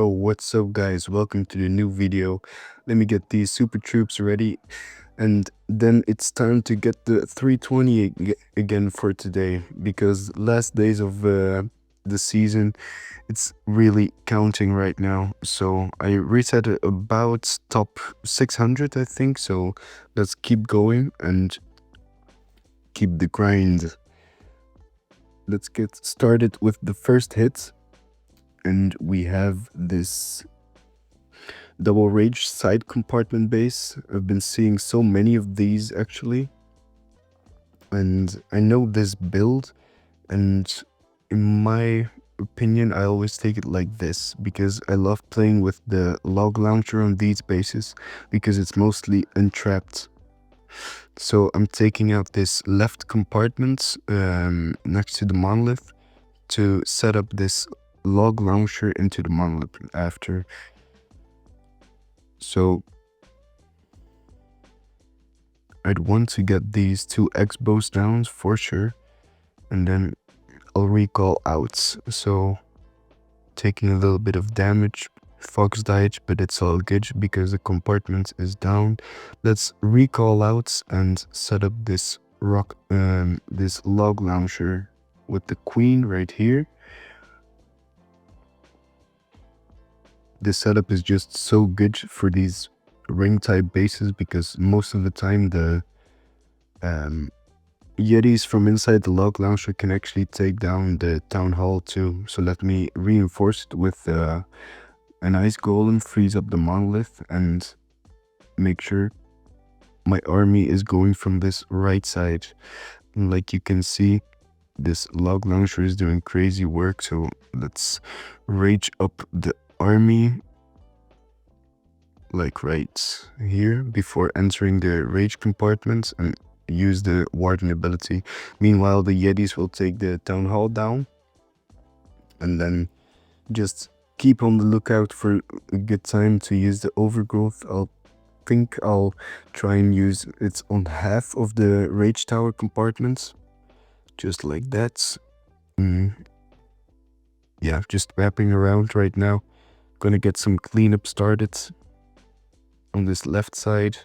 Yo, what's up guys? Welcome to the new video. Let me get these super troops ready and then it's time to get the 320 again for today because last days of the season it's really counting right now. So I reset it about top 600 I think, so let's keep going and keep the grind. Let's get started with the first hit and we have this double rage side compartment base. I've been seeing so many of these actually, and I know this build, and in my opinion I always take it like this because I love playing with the log launcher on these bases because it's mostly entrapped. So I'm taking out this left compartment next to the monolith to set up this log launcher into the monolith after. So I'd want to get these two X-bows down for sure, and then I'll recall outs. So taking a little bit of damage, Fox died, but it's all good because the compartment is down. Let's recall outs and set up this this log launcher with the queen right here. This setup is just so good for these ring type bases because most of the time the Yetis from inside the log launcher can actually take down the town hall too. So let me reinforce it with an ice golem, freeze up the monolith, and make sure my army is going from this right side. And like you can see, this log launcher is doing crazy work. So let's rage up the army like right here before entering the rage compartment and use the warden ability. Meanwhile, the Yetis will take the town hall down, and then just keep on the lookout for a good time to use the overgrowth. I'll try and use it on half of the rage tower compartments, just like that. Yeah, just wrapping around right now. Gonna get some cleanup started on this left side.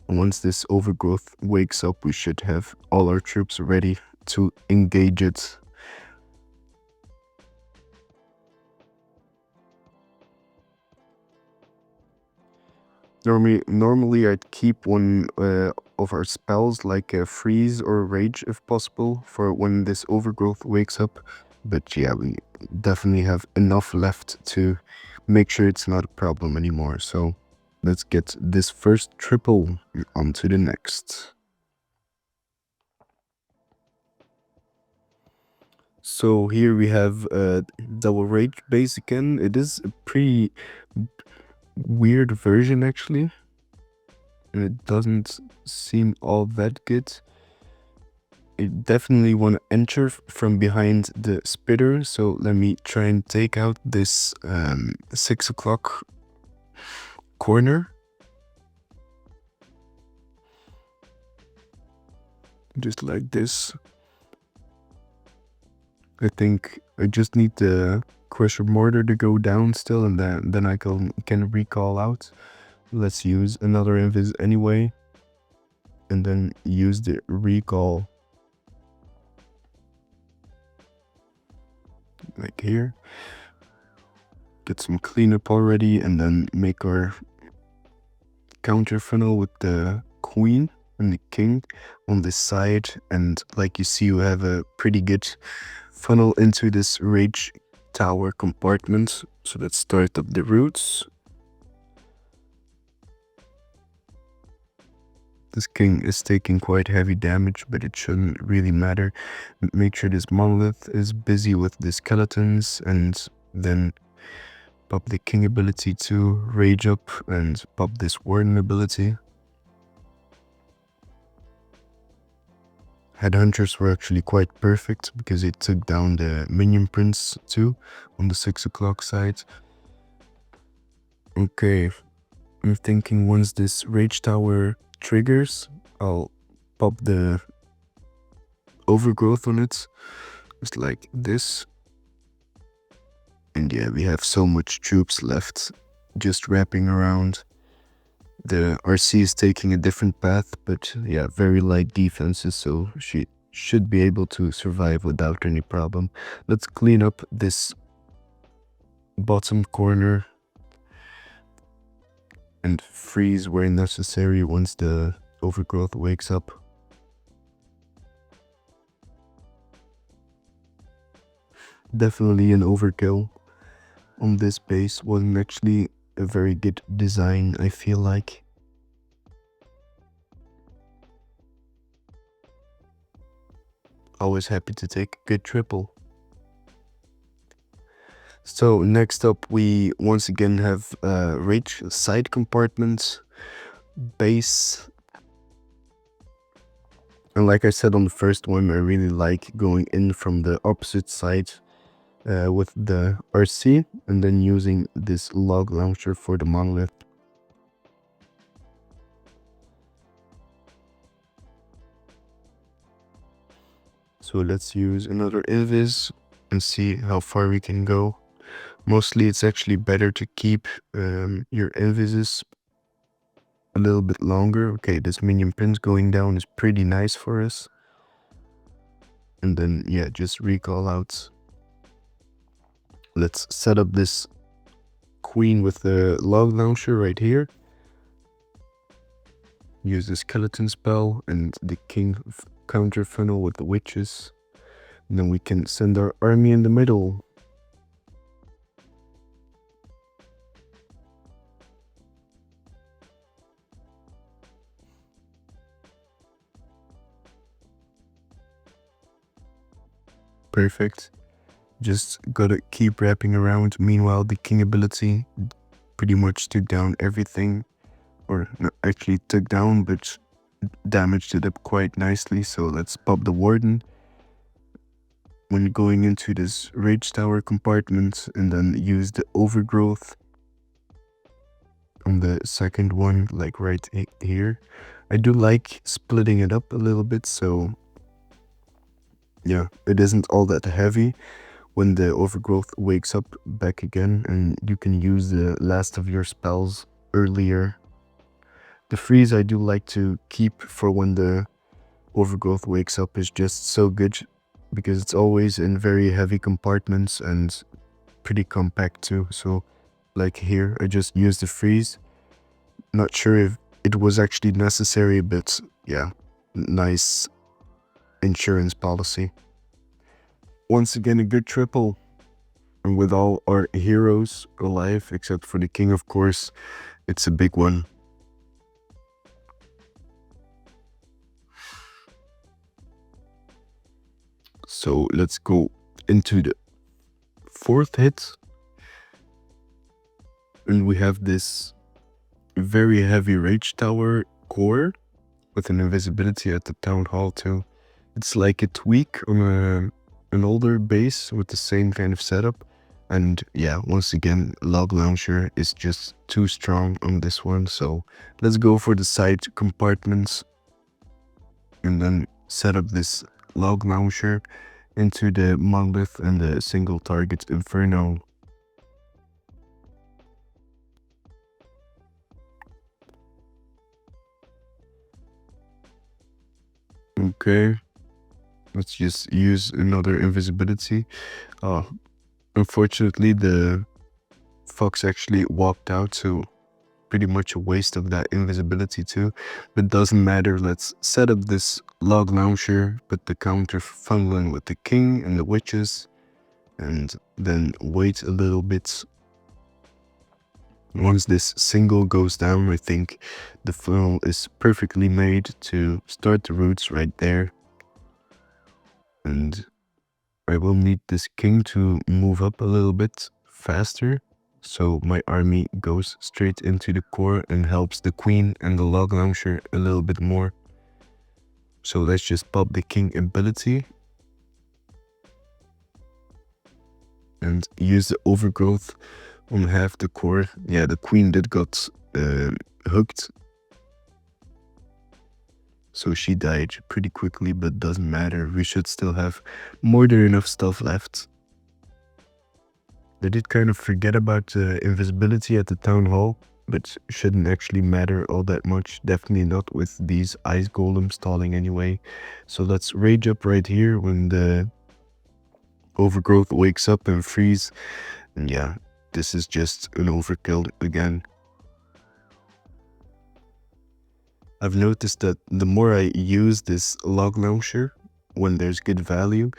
And once this overgrowth wakes up, we should have all our troops ready to engage it. Normally I'd keep one of our spells like a freeze or rage if possible for when this overgrowth wakes up. But yeah, we definitely have enough left to make sure it's not a problem anymore. So let's get this first triple onto the next. So here we have double rage base again. It is a pretty weird version actually, and it doesn't seem all that good. I definitely want to enter from behind the spitter, so let me try and take out this 6 o'clock corner. Just like this. I think I just need the crusher mortar to go down still, and then I can recall out. Let's use another invis anyway, and then use the recall like here. Get some cleanup already, and then make our counter funnel with the queen and the king on this side. And like you see, we have a pretty good funnel into this rage tower compartment. So let's start up the roots. This king is taking quite heavy damage, but it shouldn't really matter. Make sure this monolith is busy with the skeletons, and then pop the king ability to rage up and pop this warden ability. Headhunters were actually quite perfect because it took down the minion prince too on the 6 o'clock side. Okay, I'm thinking once this rage tower triggers, I'll pop the overgrowth on it, just like this. And yeah, we have so much troops left just wrapping around. The RC is taking a different path, but yeah, very light defenses, so she should be able to survive without any problem. Let's clean up this bottom corner and freeze where necessary once the overgrowth wakes up. Definitely an overkill on this base. Wasn't actually a very good design, I feel like. Always happy to take a good triple. So next up, we once again have rage side compartments, base. And like I said on the first one, I really like going in from the opposite side with the RC and then using this log launcher for the monolith. So let's use another invis and see how far we can go. Mostly it's actually better to keep your invises a little bit longer. Okay, this minion prince going down is pretty nice for us. And then, yeah, just recall out. Let's set up this queen with the log launcher right here. Use the skeleton spell and the king counter funnel with the witches. And then we can send our army in the middle. Perfect. Just gotta keep wrapping around. Meanwhile, the king ability pretty much took down everything. Or no, actually took down, but damaged it up quite nicely. So let's pop the warden when going into this rage tower compartment and then use the overgrowth on the second one, like right here. I do like splitting it up a little bit, so yeah, it isn't all that heavy when the overgrowth wakes up back again, and you can use the last of your spells earlier. The freeze I do like to keep for when the overgrowth wakes up is just so good because it's always in very heavy compartments and pretty compact too. So like here, I just used the freeze. Not sure if it was actually necessary, but yeah, nice insurance policy. Once again, a good triple. And with all our heroes alive, except for the king, of course, it's a big one. So let's go into the fourth hit. And we have this very heavy rage tower core with an invisibility at the town hall too. It's like a tweak on an older base with the same kind of setup. And yeah, once again, log launcher is just too strong on this one. So let's go for the side compartments and then set up this log launcher into the monolith and the single target inferno. Okay, let's just use another invisibility. Unfortunately, the fox actually walked out, so pretty much a waste of that invisibility too, but doesn't matter. Let's set up this log launcher, put the counter funneling with the king and the witches, and then wait a little bit. Once this single goes down, I think the funnel is perfectly made to start the roots right there. And I will need this king to move up a little bit faster, so my army goes straight into the core and helps the queen and the log launcher a little bit more. So let's just pop the king ability and use the overgrowth on half the core. Yeah, the queen did got hooked, so she died pretty quickly, but doesn't matter. We should still have more than enough stuff left. I did kind of forget about invisibility at the town hall, but shouldn't actually matter all that much. Definitely not with these ice golems stalling anyway. So let's rage up right here when the overgrowth wakes up and freeze. And yeah, this is just an overkill again. I've noticed that the more I use this log launcher when there's good value,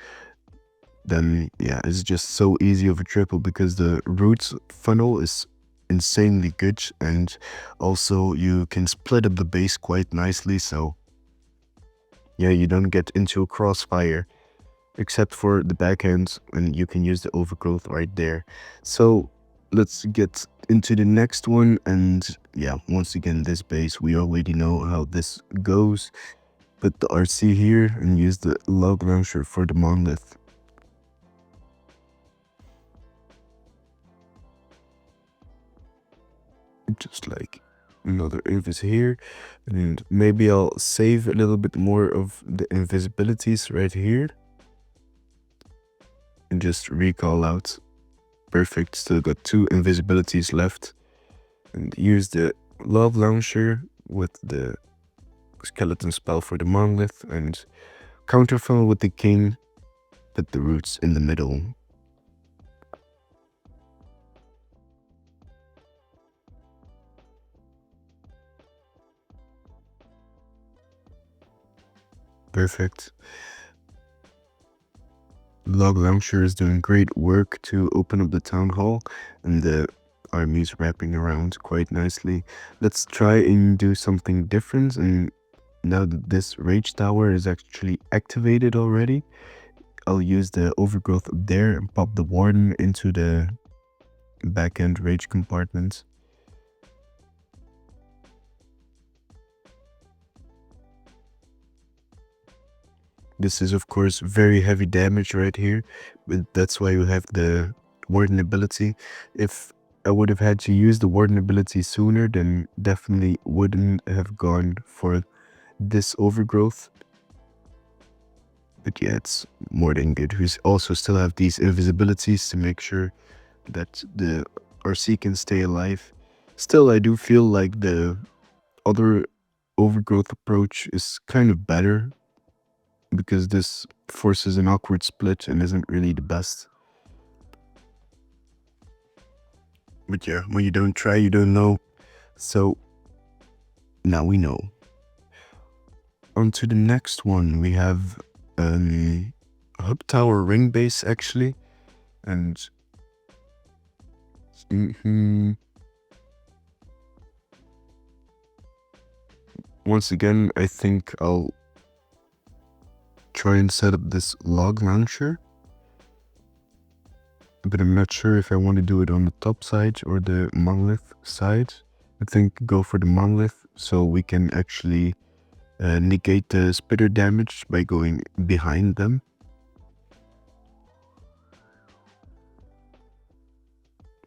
then yeah, it's just so easy of a triple because the roots funnel is insanely good, and also you can split up the base quite nicely, so yeah, you don't get into a crossfire except for the backhand, and you can use the overgrowth right there. So let's get into the next one, and yeah, once again, this base, we already know how this goes. Put the RC here and use the log launcher for the monolith. Just like another invis here, and maybe I'll save a little bit more of the invisibilities right here and just recall out. Perfect, still got 2 invisibilities left, and use the love launcher with the skeleton spell for the monolith and counterfunnel with the king. Put the roots in the middle. Perfect. Log launcher is doing great work to open up the town hall, and the army is wrapping around quite nicely. Let's try and do something different, and now that this rage tower is actually activated already, I'll use the overgrowth up there and pop the warden into the back-end rage compartment. This is of course very heavy damage right here, but that's why you have the warden ability. If I would have had to use the warden ability sooner, then definitely wouldn't have gone for this overgrowth. But yeah, it's more than good. We also still have these invisibilities to make sure that the RC can stay alive. Still, I do feel like the other overgrowth approach is kind of better, because this forces an awkward split and isn't really the best. But yeah, when you don't try, you don't know. So now we know. On to the next one. We have a hub tower ring base actually. And once again, I think I'll try and set up this log launcher, but I'm not sure if I want to do it on the top side or the monolith side. I think go for the monolith so we can actually negate the spitter damage by going behind them.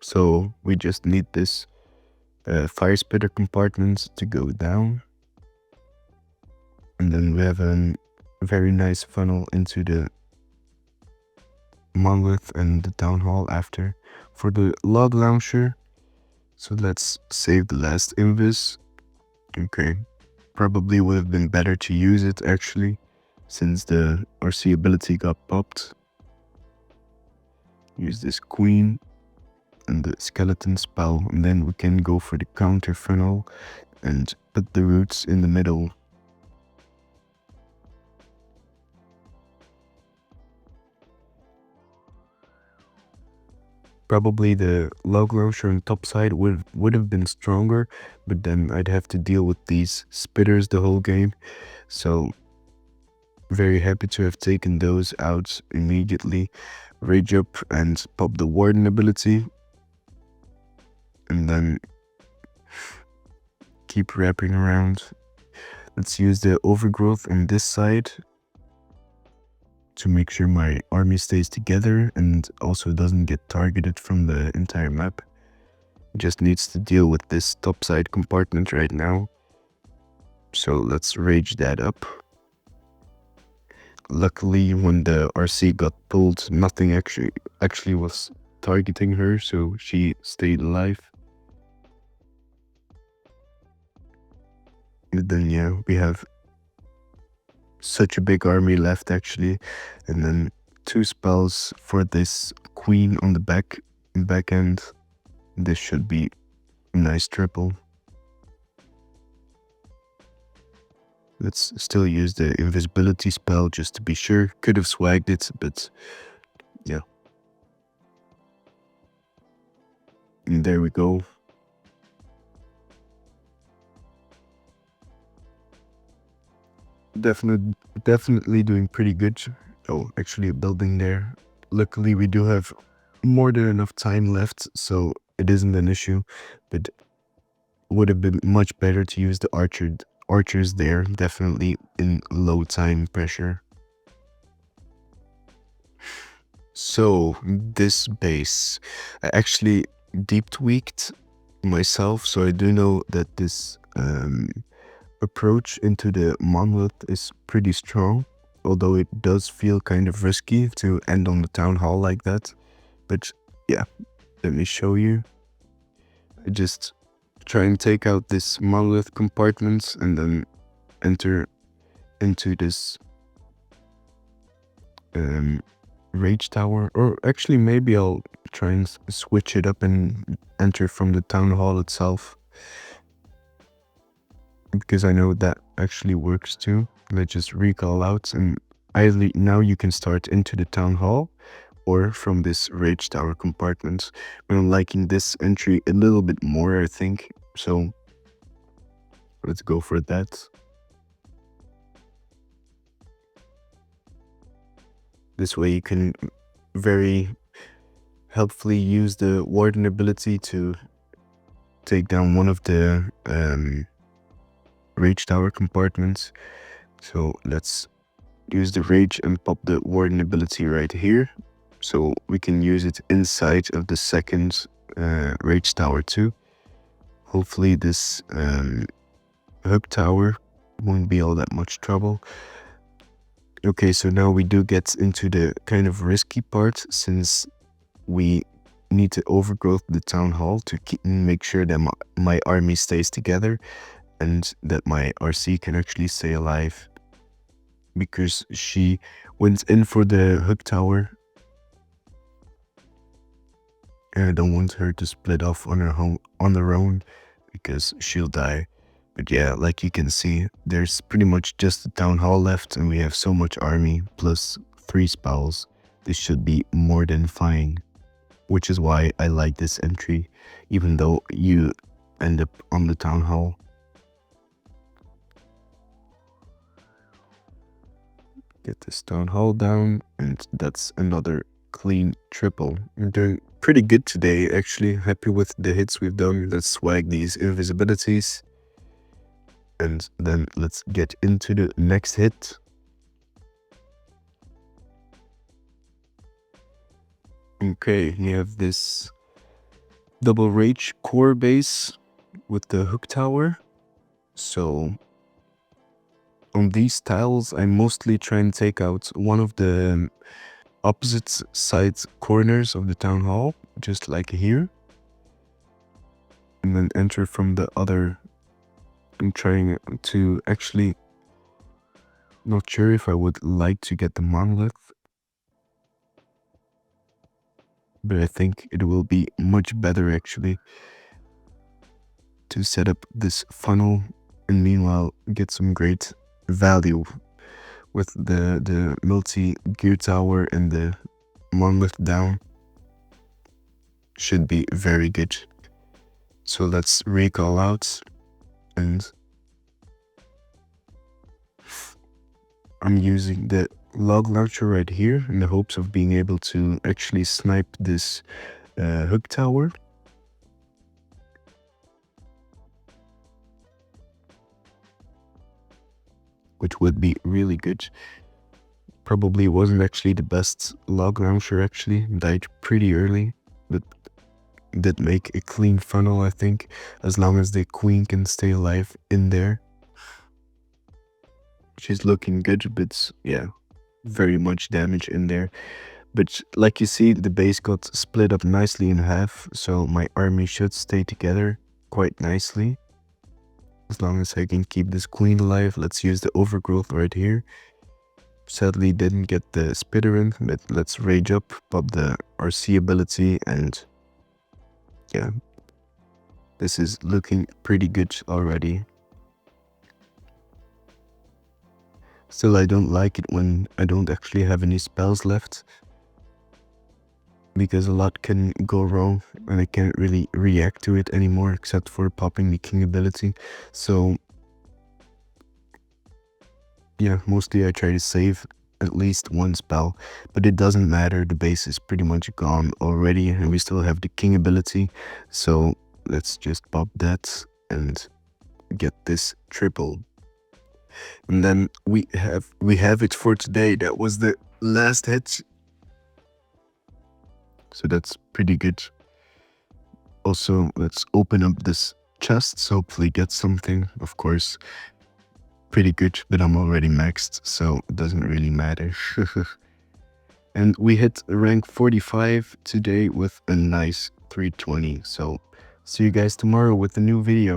So we just need this fire spitter compartment to go down, and then we have a very nice funnel into the monolith and the town hall after for the log launcher. So let's save the last invis. Okay, probably would have been better to use it actually, since the RC ability got popped. Use this queen and the skeleton spell, and then we can go for the counter funnel and put the roots in the middle. Probably the log launcher on top side would have been stronger, but then I'd have to deal with these spitters the whole game. So very happy to have taken those out immediately. Rage up and pop the warden ability, and then keep wrapping around. Let's use the overgrowth on this side to make sure my army stays together and also doesn't get targeted from the entire map. It just needs to deal with this top side compartment right now. So let's rage that up. Luckily, when the RC got pulled, nothing actually was targeting her so she stayed alive. And then yeah, we have such a big army left actually, and then 2 spells for this queen on the back end. This should be a nice triple. Let's still use the invisibility spell just to be sure. Could have swagged it, but yeah. And there we go. Definitely doing pretty good. Oh, actually a building there. Luckily we do have more than enough time left, so it isn't an issue, but would have been much better to use the archers there, definitely in low time pressure. So this base, I actually deep tweaked myself, so I do know that this approach into the monolith is pretty strong, although it does feel kind of risky to end on the town hall like that. But yeah, let me show you. I just try and take out this monolith compartment and then enter into this rage tower, or actually maybe I'll try and switch it up and enter from the town hall itself, because I know that actually works too. Let's just recall out, and either now you can start into the town hall or from this rage tower compartment. I'm liking this entry a little bit more, I think, so let's go for that. This way you can very helpfully use the warden ability to take down one of the rage tower compartments. So let's use the rage and pop the warden ability right here, so we can use it inside of the second rage tower too. Hopefully this hug tower won't be all that much trouble. Okay, so now we do get into the kind of risky part, since we need to overgrowth the town hall to make sure that my army stays together and that my RC can actually stay alive, because she went in for the hook tower and I don't want her to split off on her own because she'll die. But yeah, like you can see, there's pretty much just the town hall left and we have so much army plus 3 spells. This should be more than fine, which is why I like this entry, even though you end up on the town hall. Get this town hall down, and that's another clean triple. I'm doing pretty good today, actually. Happy with the hits we've done. Let's swag these invisibilities. And then let's get into the next hit. Okay, you have this double rage core base with the hook tower. So on these tiles, I mostly try and take out one of the opposite side corners of the town hall, just like here, and then enter from the other. I'm trying to actually, not sure if I would like to get the monolith, but I think it will be much better actually to set up this funnel and meanwhile get some great value with the multi-gear tower and the monolith down. Should be very good. So let's recall out, and I'm using the log launcher right here in the hopes of being able to actually snipe this hook tower. Which would be really good. Probably wasn't actually the best log launcher actually, died pretty early, but did make a clean funnel, I think, as long as the queen can stay alive in there. She's looking good, but yeah, very much damage in there. But like you see, the base got split up nicely in half, so my army should stay together quite nicely. As long as I can keep this queen alive. Let's use the overgrowth right here. Sadly didn't get the spitter in, but let's rage up, pop the RC ability, and yeah, this is looking pretty good already. Still, I don't like it when I don't actually have any spells left, because a lot can go wrong and I can't really react to it anymore except for popping the king ability. So yeah, mostly I try to save at least one spell, but it doesn't matter, the base is pretty much gone already and we still have the king ability. So let's just pop that and get this triple. And then we have it for today. That was the last hit, so that's pretty good. Also, let's open up this chest, so hopefully get something. Of course, pretty good, but I'm already maxed, so it doesn't really matter. And we hit rank 45 today with a nice 320. So see you guys tomorrow with a new video.